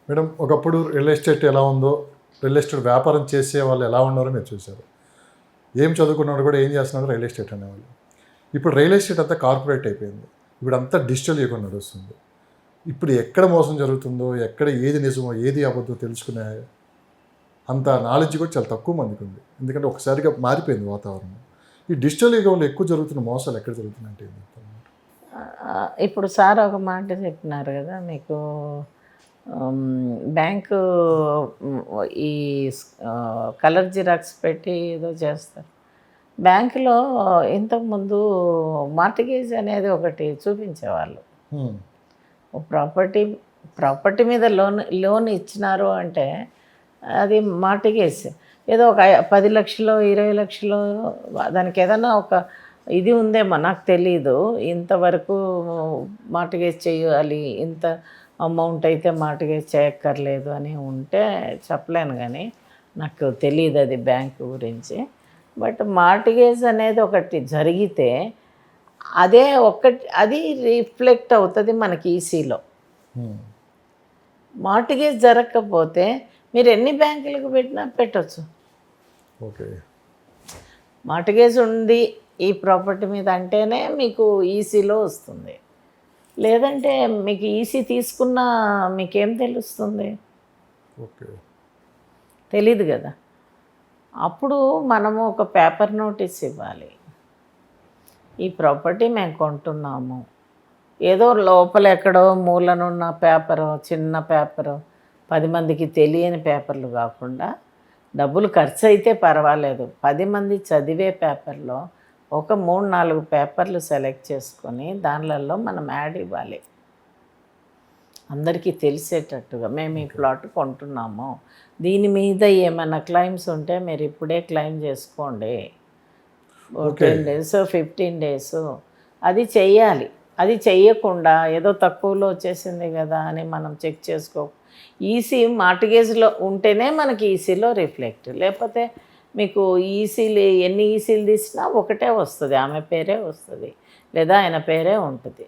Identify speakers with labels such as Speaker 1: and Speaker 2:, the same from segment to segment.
Speaker 1: Madam ఒకప్పుడు real estate ఎలా ఉందో, రియల్ ఎస్టేట్ వ్యాపారం చేసే వాళ్ళు ఎలా ఉన్నారో మీరు చూశారు. ఏం చదువుకున్నాడు కూడా ఏం చేస్తున్నారో రియల్ ఎస్టేట్ అనేవాళ్ళు. ఇప్పుడు రియల్ ఎస్టేట్ అంతా కార్పొరేట్ అయిపోయింది. ఇప్పుడు అంతా డిజిటల్ యుగం నడుస్తుంది. ఇప్పుడు ఎక్కడ మోసం జరుగుతుందో, ఎక్కడ ఏది నిజమో ఏది అబద్ధమో తెలుసుకునే అంత నాలెడ్జ్ కూడా చాలా తక్కువ మందికి ఉంది. ఎందుకంటే ఒకసారిగా మారిపోయింది వాతావరణం. ఈ డిజిటల్ యుగంలో ఎక్కువ జరుగుతున్న మోసాలు ఎక్కడ జరుగుతున్నాయంటే ఏం చెప్తారు?
Speaker 2: ఇప్పుడు సార్ ఒక మాట చెప్పినారు కదా మీకు, బ్యాంకు ఈ కలర్ జిరాక్స్ పెట్టి ఏదో చేస్తారు. బ్యాంకులో ఇంతకుముందు మార్టిగేజ్ అనేది ఒకటి చూపించేవాళ్ళు. ప్రాపర్టీ మీద లోన్ ఇచ్చినారు అంటే అది మార్టిగేజ్. ఏదో ఒక 10 లక్షలు 20 లక్షలు దానికి ఏదైనా ఒక ఇది ఉందేమో నాకు తెలీదు. ఇంతవరకు మార్టిగేజ్ చేయాలి, ఇంత అమౌంట్ అయితే మార్టిగేజ్ చేయక్కర్లేదు అని ఉంటే చెప్పలేను, కానీ నాకు తెలియదు అది బ్యాంకు గురించి. బట్ మార్టిగేజ్ అనేది ఒకటి జరిగితే అది రిఫ్లెక్ట్ అవుతుంది మనకి ఈసీలో. మార్టిగేజ్ జరగకపోతే మీరు ఎన్ని బ్యాంకులకు పెట్టినా పెట్టచ్చు.
Speaker 1: ఓకే,
Speaker 2: మార్టిగేజ్ ఉంది ఈ ప్రాపర్టీ మీద అంటేనే మీకు ఈసీలో వస్తుంది. లేదంటే మీకు ఈసీ తీసుకున్నా మీకేం తెలుస్తుంది?
Speaker 1: ఓకే,
Speaker 2: తెలీదు కదా. అప్పుడు మనము ఒక పేపర్ నోటీస్ ఇవ్వాలి, ఈ ప్రాపర్టీ మేము కొంటున్నాము. ఏదో లోపల ఎక్కడో మూలనున్న పేపరు, చిన్న పేపరు, 10 మందికి తెలియని పేపర్లు కాకుండా, డబ్బులు ఖర్చు అయితే పర్వాలేదు, 10 మంది చదివే పేపర్లో ఒక 3-4 పేపర్లు సెలెక్ట్ చేసుకొని దానిలలో మనం యాడ్ ఇవ్వాలి. అందరికీ తెలిసేటట్టుగా మేము ఈ ప్లాట్ కొంటున్నాము, దీని మీద ఏమైనా క్లైమ్స్ ఉంటే మీరు ఇప్పుడే క్లెయిమ్ చేసుకోండి, 10 days 15 days అది చెయ్యాలి. అది చెయ్యకుండా ఏదో తక్కువలో వచ్చేసింది కదా అని మనం చెక్ చేసుకో. ఈసీ మార్టిగేజ్లో ఉంటేనే మనకి ఈసీలో రిఫ్లెక్ట్, లేకపోతే మీకు ఈసీలు ఎన్ని ఈసీలు తీసినా ఒకటే వస్తుంది, ఆమె పేరే వస్తుంది లేదా ఆయన పేరే ఉంటుంది.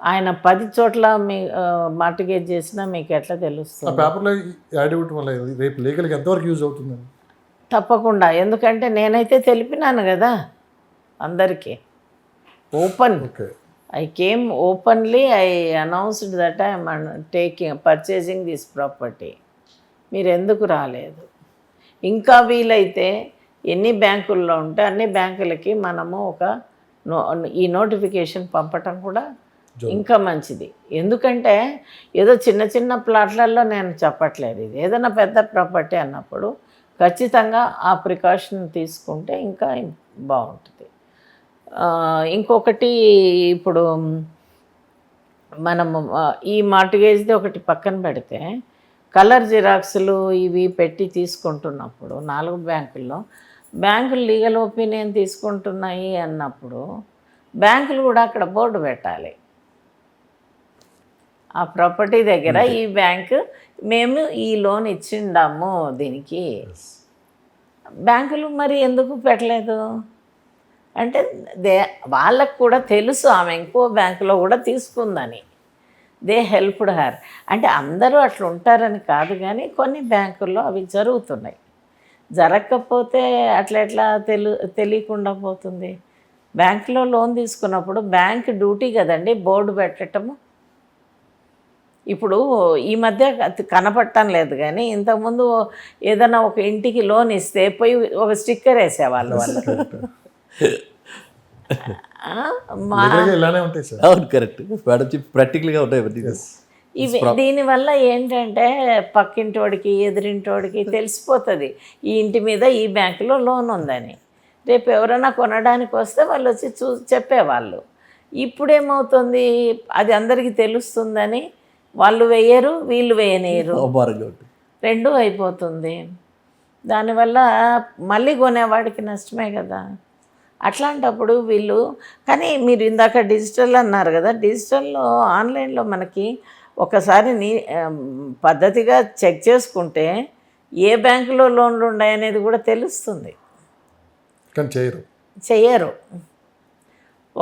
Speaker 2: ఆయన 10 చోట్ల మీ మార్టిగేజ్ చేసినా మీకు ఎట్లా తెలుస్తుంది?
Speaker 1: పేపర్లో యాడ్ ఇవ్వటం వల్ల రేపు లీగల్గా ఎంతవరకు యూజ్ అవుతుందండి?
Speaker 2: తప్పకుండా, ఎందుకంటే నేనైతే తెలిపినాను కదా అందరికీ. Open, I came openly, I announced that I am purchasing this property. మీరు ఎందుకు రాలేదు? ఇంకా వీలైతే ఎన్ని బ్యాంకుల్లో ఉంటే అన్ని బ్యాంకులకి మనము ఈ నోటిఫికేషన్ పంపటం కూడా ఇంకా మంచిది. ఎందుకంటే ఏదో చిన్న చిన్న ప్లాట్లలో నేను చెప్పట్లేదు, ఇది ఏదైనా పెద్ద ప్రాపర్టీ అన్నప్పుడు ఖచ్చితంగా ఆ ప్రికాషన్ తీసుకుంటే ఇంకా బాగుంటుంది. ఇంకొకటి, ఇప్పుడు మనము ఈ మార్టిగేజ్ది ఒకటి పక్కన పెడితే, కలర్ జిరాక్స్లు ఇవి పెట్టి తీసుకుంటున్నప్పుడు 4 బ్యాంకులు లీగల్ ఒపీనియన్ తీసుకుంటున్నాయి అన్నప్పుడు బ్యాంకులు కూడా అక్కడ బోర్డు పెట్టాలి. ఆ ప్రాపర్టీ దగ్గర ఈ బ్యాంకు మేము ఈ లోన్ ఇచ్చిండాము దీనికి. బ్యాంకులు మరి ఎందుకు పెట్టలేదు అంటే వాళ్ళకు కూడా తెలుసు ఆమె ఇంకో బ్యాంకులో కూడా తీసుకుందని. They helped her. అంటే అందరూ అట్లా ఉంటారని కాదు, కానీ కొన్ని బ్యాంకుల్లో అవి జరుగుతున్నాయి. జరగకపోతే అట్లా ఎట్లా తెలియకుండా పోతుంది? బ్యాంకులో లోన్ తీసుకున్నప్పుడు బ్యాంక్ డ్యూటీ కదండి బోర్డు పెట్టడము. ఇప్పుడు ఈ మధ్య కనపడటం లేదు, కానీ ఇంతకుముందు ఏదైనా ఒక ఇంటికి లోన్ ఇస్తే పోయి ఒక స్టిక్కర్ వేసేవాళ్ళు వాళ్ళు.
Speaker 3: ప్రాక్టికల్గా ఉంటాయి
Speaker 2: ఇవి. దీనివల్ల ఏంటంటే పక్కింటోడికి ఎదురింటోడికి తెలిసిపోతుంది ఈ ఇంటి మీద ఈ బ్యాంకులో లోన్ ఉందని. రేపు ఎవరైనా కొనడానికి వస్తే వాళ్ళు వచ్చి చెప్పేవాళ్ళు. ఇప్పుడేమవుతుంది, అది అందరికీ తెలుస్తుందని వాళ్ళు వేయరు, వీళ్ళు వేయనేరు, 2 అయిపోతుంది. దానివల్ల మళ్ళీ కొనేవాడికి నష్టమే కదా. అట్లాంటప్పుడు వీళ్ళు, కానీ మీరు ఇందాక డిజిటల్ అన్నారు కదా, డిజిటల్లో ఆన్లైన్లో మనకి ఒకసారి పద్ధతిగా చెక్ చేసుకుంటే ఏ బ్యాంకులో లోన్లు ఉన్నాయనేది కూడా తెలుస్తుంది. చెయ్యరు.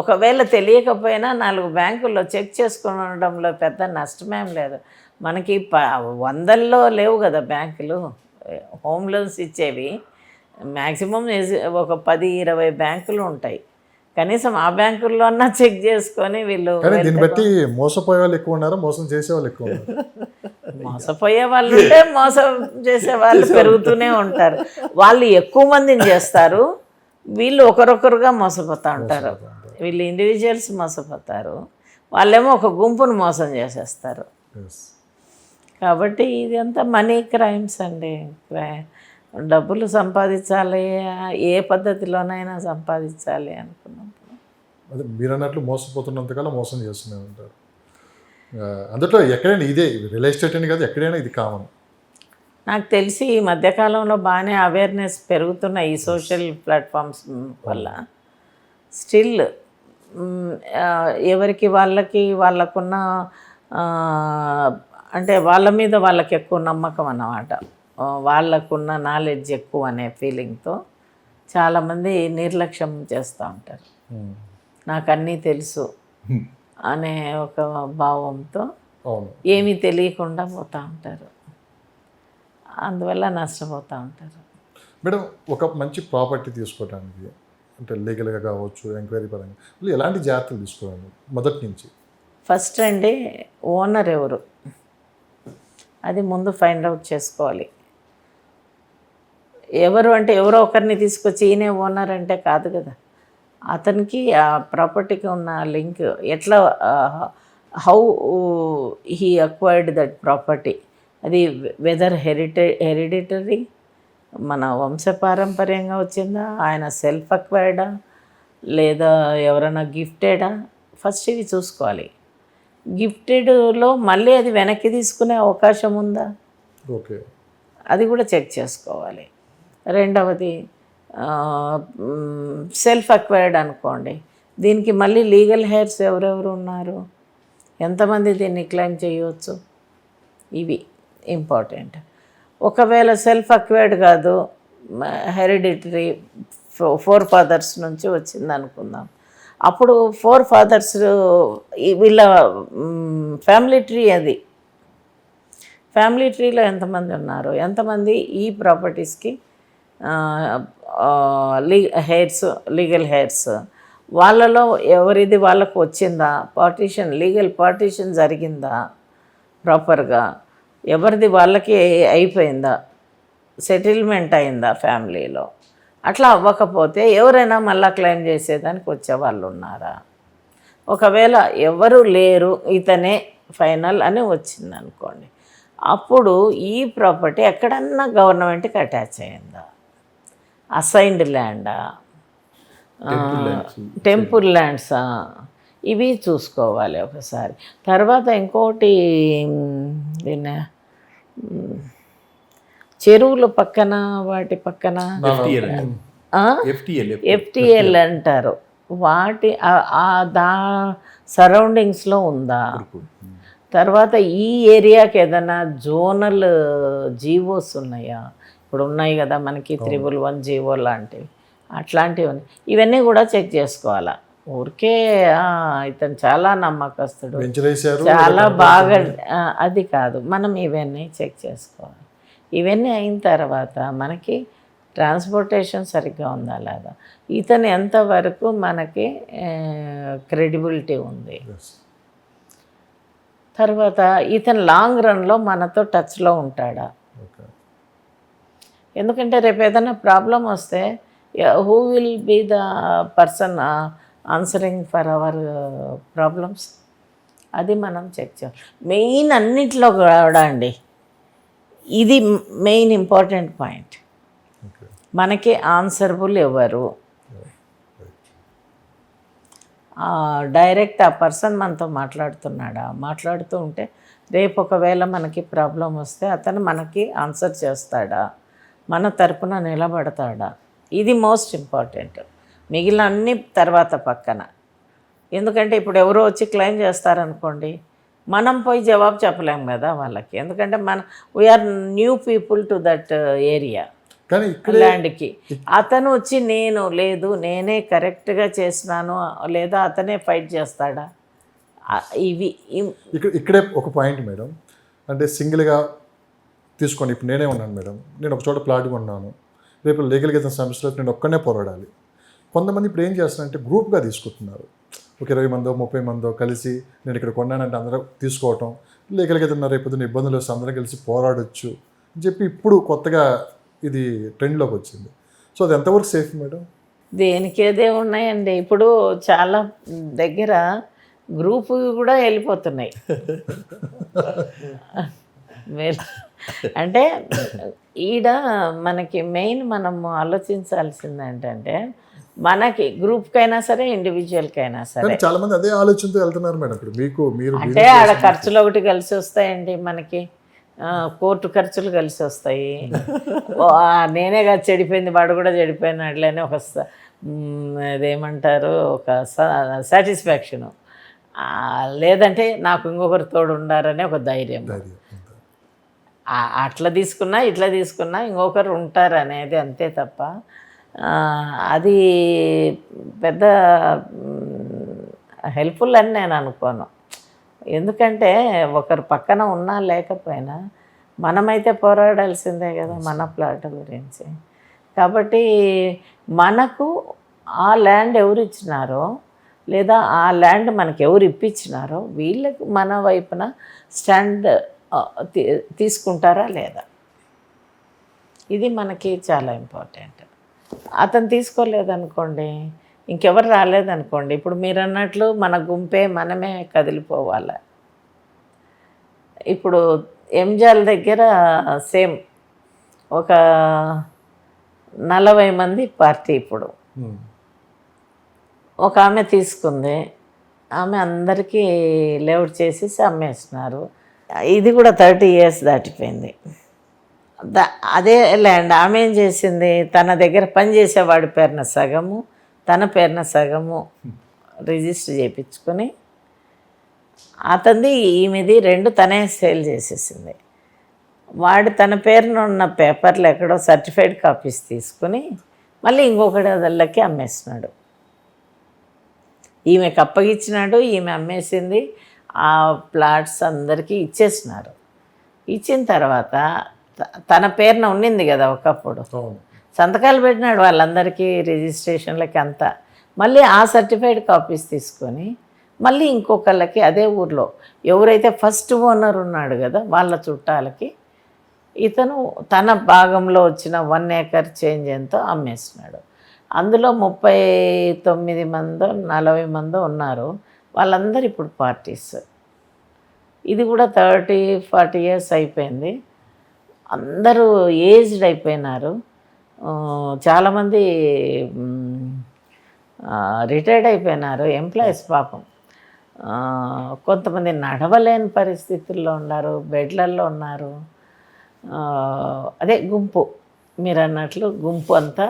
Speaker 2: ఒకవేళ తెలియకపోయినా 4 బ్యాంకుల్లో చెక్ చేసుకునడంలో పెద్ద నష్టమేం లేదు. మనకి వందల్లో లేవు కదా బ్యాంకులు హోమ్ లోన్స్ ఇచ్చేవి. మ్యాక్సిమం ఒక 10-20 బ్యాంకులు ఉంటాయి. కనీసం ఆ బ్యాంకుల్లో అన్నా చెక్ చేసుకొని వీళ్ళు
Speaker 1: కానీ దీన్ని బట్టి మోసపోయే వాళ్ళు ఎక్కువ ఉన్నారు, మోసం చేసే వాళ్ళు ఎక్కువ ఉన్నారు.
Speaker 2: మోసపోయే వాళ్ళు ఉంటే మోసం చేసే వాళ్ళు పెరుగుతూనే ఉంటారు. వాళ్ళు ఎక్కువ మందిని చేస్తారు, వీళ్ళు ఒకరొకరుగా మోసపోతూ ఉంటారు. వీళ్ళు ఇండివిజువల్స్ మోసపోతారు, వాళ్ళేమో ఒక గుంపును మోసం చేసేస్తారు.
Speaker 1: Yes.
Speaker 2: కాబట్టి ఇది అంతా మనీ క్రైమ్స్ అండి. డబ్బులు సంపాదించాలి, ఏ పద్ధతిలోనైనా సంపాదించాలి అనుకున్నప్పుడు
Speaker 1: అదే మీరు అన్నట్లు మోసపోతున్నంతకాలం మోసం చేస్తూనే ఉంటారు. అందులో ఎక్కడైనా ఇదే రియల్ ఎస్టేట్ అని కాదు, ఎక్కడైనా ఇది కామన్.
Speaker 2: నాకు తెలిసి ఈ మధ్యకాలంలో బాగానే అవేర్నెస్ పెరుగుతున్న ఈ సోషల్ ప్లాట్ఫామ్స్ వల్ల స్టిల్ ఎవరికి వాళ్ళకున్న అంటే వాళ్ళ మీద వాళ్ళకి ఎక్కువ నమ్మకం అన్నమాట, వాళ్ళకున్న నాలెడ్జ్ ఎక్కువ అనే ఫీలింగ్తో చాలామంది నిర్లక్ష్యం చేస్తూ ఉంటారు. నాకు అన్నీ తెలుసు అనే ఒక భావంతో ఏమీ తెలియకుండా పోతూ ఉంటారు, అందువల్ల నష్టపోతూ ఉంటారు.
Speaker 1: మేడం, ఒక మంచి ప్రాపర్టీ తీసుకోవడానికి అంటే లీగల్గా కావచ్చు, ఎంక్వైరీ పరంగా ఎలాంటి జాగ్రత్తలు తీసుకోవాలి మొదటి నుంచి?
Speaker 2: ఫస్ట్ అండి, ఓనర్ ఎవరు అది ముందు ఫైండ్ అవుట్ చేసుకోవాలి. ఎవరు అంటే ఎవరో ఒకరిని తీసుకొచ్చి ఈయనే ఓనర్ అంటే కాదు కదా, అతనికి ఆ ప్రాపర్టీకి ఉన్న లింక్ ఎట్లా, how he acquired that property, అది వెదర్ హెరిడిటరీ మన వంశపారంపర్యంగా వచ్చిందా, ఆయన సెల్ఫ్ అక్వైర్డా లేదా ఎవరైనా గిఫ్టెడా, ఫస్ట్ ఇవి చూసుకోవాలి. గిఫ్టెడ్లో మళ్ళీ అది వెనక్కి తీసుకునే అవకాశం ఉందా,
Speaker 1: ఓకే,
Speaker 2: అది కూడా చెక్ చేసుకోవాలి. రెండవది సెల్ఫ్ అక్వైర్డ్ అనుకోండి, దీనికి మళ్ళీ లీగల్ హెయిర్స్ ఎవరెవరు ఉన్నారు, ఎంతమంది దీన్ని క్లెయిమ్ చేయవచ్చు, ఇవి ఇంపార్టెంట్. ఒకవేళ సెల్ఫ్ అక్వైర్డ్ కాదు, హెరిడిటరీ 4 ఫాదర్స్ నుంచి వచ్చింది అనుకుందాం, అప్పుడు 4 ఫాదర్స్ వీళ్ళ ఫ్యామిలీ ట్రీ, అది ఫ్యామిలీ ట్రీలో ఎంతమంది ఉన్నారు, ఎంతమంది ఈ ప్రాపర్టీస్కి లీగల్ హెయిర్స్, వాళ్ళలో ఎవరిది వాళ్ళకు వచ్చిందా, లీగల్ పార్టీషన్ జరిగిందా ప్రాపర్గా, ఎవరిది వాళ్ళకి అయిపోయిందా, సెటిల్మెంట్ అయిందా ఫ్యామిలీలో. అట్లా అవ్వకపోతే ఎవరైనా మళ్ళీ క్లెయిమ్ చేసేదానికి వచ్చేవాళ్ళు ఉన్నారా, ఒకవేళ ఎవరు లేరు ఇతనే ఫైనల్ అని వచ్చిందనుకోండి, అప్పుడు ఈ ప్రాపర్టీ ఎక్కడన్నా గవర్నమెంట్కి అటాచ్ అయిందా, అసైన్డ్ ల్యాండా, టెంపుల్ ల్యాండ్సా, ఇవి చూసుకోవాలి ఒకసారి. తర్వాత ఇంకోటి, దీన్ని చెరువుల పక్కన వాటి పక్కన ఎఫ్టిఎల్ అంటారు, వాటి సరౌండింగ్స్లో ఉందా. తర్వాత ఈ ఏరియాకి ఏదైనా జోనల్ జీవోస్ ఉన్నాయా, ఇప్పుడు ఉన్నాయి కదా మనకి 311 జీవో లాంటివి, అట్లాంటివి ఉన్నాయి, ఇవన్నీ కూడా చెక్ చేసుకోవాలా. ఊరికే ఇతను చాలా నమ్మకస్తుడు, చాలా బాగా, అది కాదు, మనం ఇవన్నీ చెక్ చేసుకోవాలి. ఇవన్నీ అయిన తర్వాత మనకి ట్రాన్స్పోర్టేషన్ సరిగ్గా ఉందా లేదా, ఇతను ఎంతవరకు మనకి క్రెడిబిలిటీ ఉంది, తర్వాత ఇతను లాంగ్ రన్లో మనతో టచ్లో ఉంటాడా. ఎందుకంటే రేపు ఏదైనా ప్రాబ్లం వస్తే who will be the person answering for our problems, అది మనం చెక్ చేయాలి. మెయిన్ అన్నింటిలో కూడా అండి, ఇది మెయిన్ ఇంపార్టెంట్ పాయింట్, మనకి ఆన్సరబుల్ ఎవరు, డైరెక్ట్ ఆ పర్సన్ మనతో మాట్లాడుతున్నాడా, మాట్లాడుతూ ఉంటే రేపు ఒకవేళ మనకి ప్రాబ్లం వస్తే అతను మనకి ఆన్సర్ చేస్తాడా, మన తరపున నిలబడతాడా, ఇది మోస్ట్ ఇంపార్టెంట్. మిగిలిన అన్ని తర్వాత పక్కన, ఎందుకంటే ఇప్పుడు ఎవరో వచ్చి క్లెయిమ్ చేస్తారనుకోండి, మనం పోయి జవాబు చెప్పలేం కదా వాళ్ళకి, ఎందుకంటే we are new people to that area
Speaker 1: కానీ
Speaker 2: ల్యాండ్కి. అతను వచ్చి నేనే కరెక్ట్గా చేసినాను లేదా అతనే ఫైట్ చేస్తాడా, ఇవి
Speaker 1: ఇక్కడే ఒక పాయింట్ మేడం. అంటే సింగిల్గా తీసుకోండి. ఇప్పుడు నేనే ఉన్నాను మేడం, నేను ఒక చోట ప్లాట్ కొన్నాను, రేపు లీగల్గా ఏదైనా సమస్యలో నేను ఒక్కనే పోరాడాలి. కొంతమంది ఇప్పుడు ఏం చేస్తున్నారంటే గ్రూప్గా తీసుకుంటున్నారు. ఒక 20 మందో 30 మందో కలిసి నేను ఇక్కడ కొన్నానంటే అందరూ తీసుకోవటం, లీగల్గా ఏదైనా రేపు పొద్దున్న ఇబ్బందులు వస్తే అందరం కలిసి పోరాడొచ్చు అని చెప్పి ఇప్పుడు కొత్తగా ఇది ట్రెండ్లోకి వచ్చింది. సో అది ఎంతవరకు సేఫ్ మేడం?
Speaker 2: దేనికేదే ఉన్నాయండి. ఇప్పుడు చాలా దగ్గర గ్రూప్ కూడా వెళ్ళిపోతున్నాయి. అంటే ఈడ మనకి మెయిన్ మనము ఆలోచించాల్సింది ఏంటంటే, మనకి గ్రూప్కైనా సరే ఇండివిజువల్కైనా సరే,
Speaker 1: కానీ చాలా మంది అదే ఆలోచనతో వెళ్తున్నారు మేడం. ఇప్పుడు మీరు
Speaker 2: అంటే ఆడ ఖర్చులు ఒకటి కలిసి వస్తాయండి మనకి, కోర్టు ఖర్చులు కలిసి వస్తాయి. నేనే కాదు చెడిపోయింది, వాడు కూడా చెడిపోయినట్లనే ఒక అదేమంటారు, ఒక సాటిస్ఫాక్షను. లేదంటే నాకు ఇంకొకరు తోడు ఉండారనే ఒక ధైర్యం. అట్లా తీసుకున్నా ఇట్లా తీసుకున్నా ఇంకొకరు ఉంటారు అనేది, అంతే తప్ప అది పెద్ద హెల్ప్ఫుల్ అని నేను అనుకోను. ఎందుకంటే ఒకరు పక్కన ఉన్నా లేకపోయినా మనమైతే పోరాడాల్సిందే కదా మన ప్లాట్ గురించి. కాబట్టి మనకు ఆ ల్యాండ్ ఎవరు ఇచ్చినారో, లేదా ఆ ల్యాండ్ మనకి ఎవరు ఇప్పించినారో వీళ్ళకి మన వైపున స్టాండ్ తీసుకుంటారా లేదా, ఇది మనకి చాలా ఇంపార్టెంట్. అతను తీసుకోలేదనుకోండి, ఇంకెవరు రాలేదనుకోండి, ఇప్పుడు మీరు అన్నట్లు మన గుంపే మనమే కదిలిపోవాలి. ఇప్పుడు ఎంజాల్ దగ్గర సేమ్ ఒక 40 మంది పార్టీ. ఇప్పుడు ఒక ఆమె తీసుకుంది, ఆమె అందరికీ లేఅవుట్ చేసేసి అమ్మేస్తున్నారు. ఇది కూడా 30 years దాటిపోయింది. అదే ల్యాండ్ ఆమె ఏం చేసింది, తన దగ్గర పనిచేసేవాడి పేరున సగము, తన పేరున సగము రిజిస్టర్ చేయించుకొని, అతనిది ఈమెది 2 తనే సేల్ చేసేసింది. వాడు తన పేరున ఉన్న పేపర్లు ఎక్కడో సర్టిఫైడ్ కాపీస్ తీసుకుని మళ్ళీ ఇంకొకటి అదల్లకి అమ్మేస్తున్నాడు. ఈమెకు అప్పగిచ్చినాడు, ఈమె అమ్మేసింది. ఆ ప్లాట్స్ అందరికీ ఇచ్చేసినారు. ఇచ్చిన తర్వాత తన పేరున ఉన్నింది కదా ఒకప్పుడు, సంతకాలు పెట్టినాడు వాళ్ళందరికీ రిజిస్ట్రేషన్లకి అంతా. మళ్ళీ ఆ సర్టిఫైడ్ కాపీస్ తీసుకొని మళ్ళీ ఇంకొకళ్ళకి అదే ఊర్లో ఎవరైతే ఫస్ట్ ఓనర్ ఉన్నాడు కదా వాళ్ళ చుట్టాలకి ఇతను తన భాగంలో వచ్చిన 1 acre చేంజ్ ఎంతో అమ్మేస్తున్నాడు. అందులో 39 మందో 40 మందో ఉన్నారు. వాళ్ళందరూ ఇప్పుడు పార్టీస్. ఇది కూడా 30-40 years అయిపోయింది. అందరూ ఏజ్డ్ అయిపోయినారు. చాలామంది రిటైర్డ్ అయిపోయినారు ఎంప్లాయీస్ పాపం. కొంతమంది నడవలేని పరిస్థితుల్లో ఉన్నారు, బెడ్లల్లో ఉన్నారు. అదే గుంపు, మీరు అన్నట్లు గుంపు అంతా.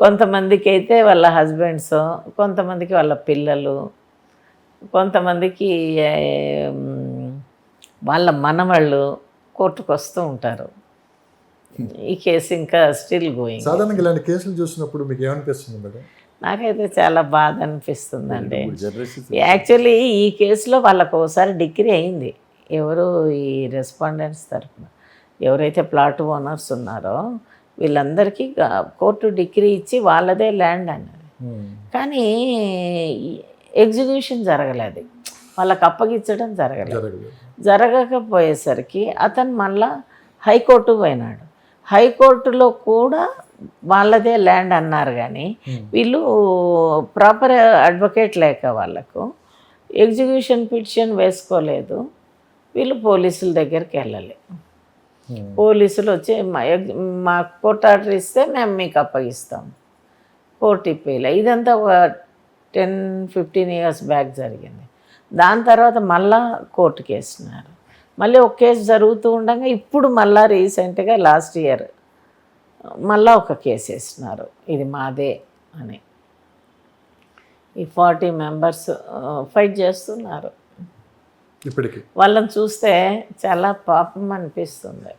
Speaker 2: కొంతమందికి అయితే వాళ్ళ హస్బెండ్స్, కొంతమందికి వాళ్ళ పిల్లలు, కొంతమందికి వాళ్ళ మనవాళ్ళు కోర్టుకు వస్తూ ఉంటారు. ఈ కేసు ఇంకా స్టిల్ గోయింగ్.
Speaker 1: సాధారణంగా ఇలాంటి కేసులు చూసినప్పుడు మీకు ఏమనిపిస్తుంది మేడం?
Speaker 2: నాకైతే చాలా బాధ అనిపిస్తుందండి. యాక్చువల్లీ ఈ కేసులో వాళ్ళకు ఒకసారి డిగ్రీ అయింది. ఎవరు ఈ రెస్పాండెంట్స్ తరఫున ఎవరైతే ప్లాట్ ఓనర్స్ ఉన్నారో వీళ్ళందరికీ కోర్టు డిగ్రీ ఇచ్చి వాళ్ళదే ల్యాండ్ అన్నది. కానీ ఎగ్జిక్యూషన్ జరగలేదు, వాళ్ళకి అప్పగించడం జరగకపోయేసరికి అతను మళ్ళా హైకోర్టు పోయినాడు. హైకోర్టులో కూడా వాళ్ళదే ల్యాండ్ అన్నారు. కానీ వీళ్ళు ప్రాపర్ అడ్వకేట్ లేక వాళ్ళకు ఎగ్జిక్యూషన్ పిటిషన్ వేసుకోలేదు. వీళ్ళు పోలీసుల దగ్గరికి వెళ్ళాలి. పోలీసులు వచ్చి మా కోర్టు ఆర్డర్ ఇస్తే మేము మీకు అప్పగిస్తాం, కోర్టు ఇప్పేలా. ఇదంతా ఒక 10-15 years బ్యాక్ జరిగింది. దాని తర్వాత మళ్ళా కోర్టుకి వేస్తున్నారు. మళ్ళీ ఒక కేసు జరుగుతూ ఉండగా ఇప్పుడు మళ్ళీ రీసెంట్గా లాస్ట్ ఇయర్ మళ్ళీ ఒక కేసు వేస్తున్నారు, ఇది మాదే అని. ఈ 40 members ఫైట్ చేస్తున్నారు.
Speaker 1: ఇప్పటికి
Speaker 2: వాళ్ళని చూస్తే చాలా పాపం అనిపిస్తుంది.